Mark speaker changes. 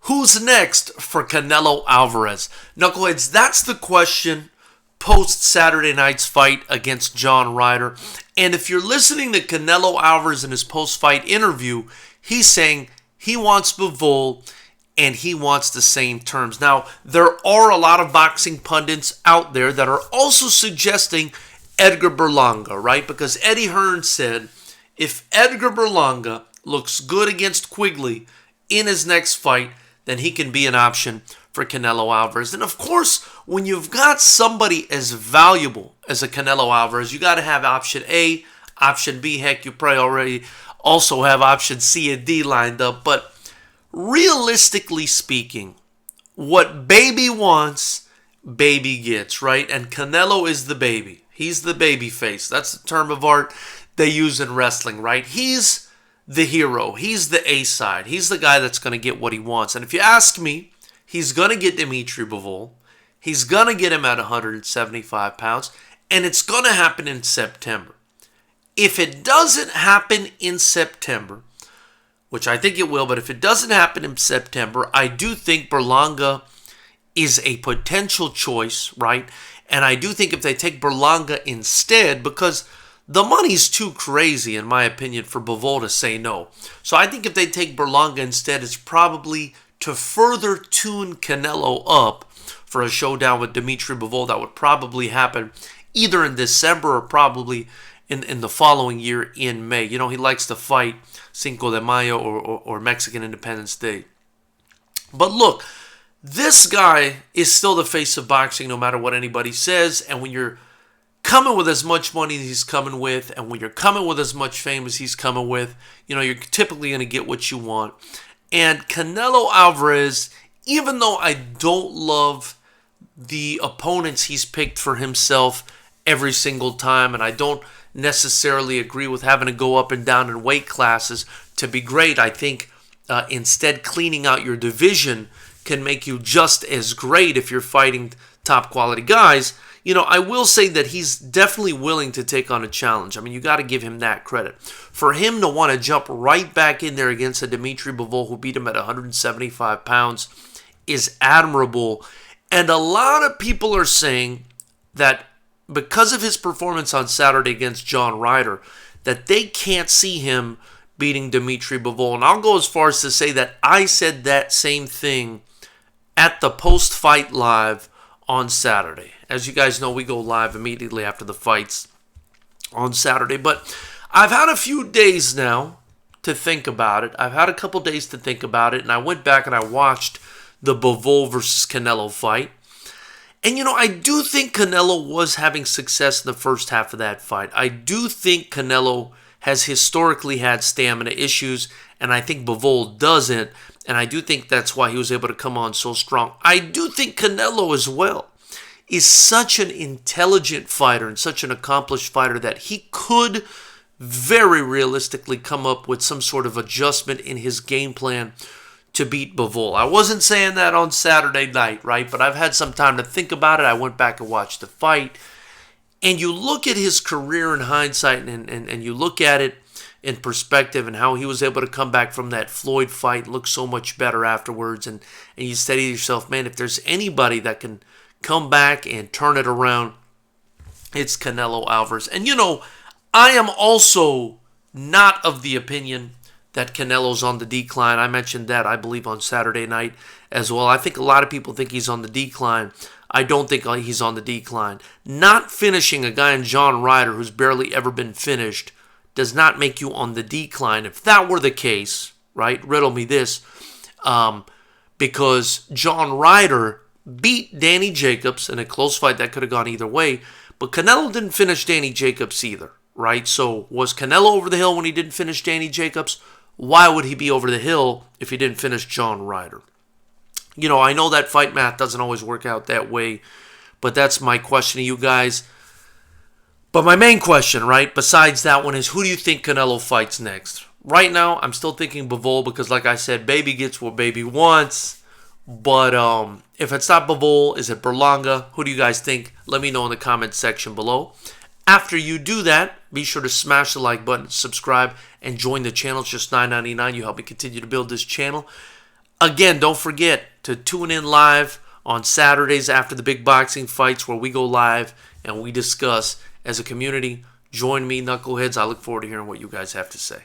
Speaker 1: Who's next for Canelo Alvarez? Knuckleheads, that's the question post Saturday night's fight against John Ryder. And if you're listening to Canelo Alvarez in his post-fight interview, he's saying he wants Bivol and he wants the same terms. Now, there are a lot of boxing pundits out there that are also suggesting Edgar Berlanga, right? Because Eddie Hearn said if Edgar Berlanga looks good against Quigley in his next fight, then he can be an option for Canelo Alvarez. And of course, when you've got somebody as valuable as a Canelo Alvarez, you got to have option A, option B. Heck, you probably already also have option C and D lined up. But realistically speaking, what baby wants, baby gets, right? And Canelo is the baby. He's the baby face. That's the term of art they use in wrestling, right? He's the hero. He's the A side. He's the guy that's going to get what he wants. And if you ask me, he's going to get Dimitri Bivol. He's going to get him at 175 pounds. And it's going to happen in September. If it doesn't happen in September, which I think it will, but if it doesn't happen in September, I do think Berlanga is a potential choice, right? And I do think if they take Berlanga instead, because the money's too crazy, in my opinion, for Bivol to say no. So I think if they take Berlanga instead, it's probably to further tune Canelo up for a showdown with Dimitri Bivol that would probably happen either in December or probably in the following year in May. You know, he likes to fight Cinco de Mayo or Mexican Independence Day. But look, this guy is still the face of boxing no matter what anybody says. And when you're coming with as much money as he's coming with, and when you're coming with as much fame as he's coming with, you know, you're typically going to get what you want. And Canelo Alvarez, even though I don't love the opponents he's picked for himself every single time, and I don't necessarily agree with having to go up and down in weight classes to be great, I think instead cleaning out your division can make you just as great if you're fighting top quality guys. You know, I will say that he's definitely willing to take on a challenge. I mean, you got to give him that credit. For him to want to jump right back in there against a Dimitri Bivol who beat him at 175 pounds is admirable. And a lot of people are saying that because of his performance on Saturday against John Ryder, that they can't see him beating Dimitri Bivol. And I'll go as far as to say that I said that same thing at the post-fight live on Saturday. As you guys know, we go live immediately after the fights on Saturday. But I've had a few days now to think about it. I've had a couple days to think about it. And I went back and I watched the Bivol versus Canelo fight. And, you know, I do think Canelo was having success in the first half of that fight. I do think Canelo has historically had stamina issues, and I think Bivol doesn't. And I do think that's why he was able to come on so strong. I do think Canelo as well is such an intelligent fighter and such an accomplished fighter that he could very realistically come up with some sort of adjustment in his game plan to beat Bivol. I wasn't saying that on Saturday night, right? But I've had some time to think about it. I went back and watched the fight. And you look at his career in hindsight and you look at it in perspective and how he was able to come back from that Floyd fight and look so much better afterwards. And you say to yourself, man, if there's anybody that can come back and turn it around, it's Canelo Alvarez. And, you know, I am also not of the opinion that Canelo's on the decline. I mentioned that, I believe, on Saturday night as well. I think a lot of people think he's on the decline. I don't think he's on the decline. Not finishing a guy in John Ryder who's barely ever been finished does not make you on the decline. If that were the case, right, riddle me this, because John Ryder beat Danny Jacobs in a close fight that could have gone either way, but Canelo didn't finish Danny Jacobs either, right? So was Canelo over the hill when he didn't finish Danny Jacobs? Why would he be over the hill if he didn't finish John Ryder? You know, I know that fight math doesn't always work out that way, but that's my question to you guys. But my main question, right, besides that one is, who do you think Canelo fights next? Right now, I'm still thinking Bivol because, like I said, baby gets what baby wants. But if it's not Bivol, is it Berlanga? Who do you guys think? Let me know in the comment section below. After you do that, be sure to smash the like button, subscribe, and join the channel. It's just $9.99. You help me continue to build this channel. Again, don't forget to tune in live on Saturdays after the big boxing fights where we go live and we discuss as a community. Join me, Knuckleheads. I look forward to hearing what you guys have to say.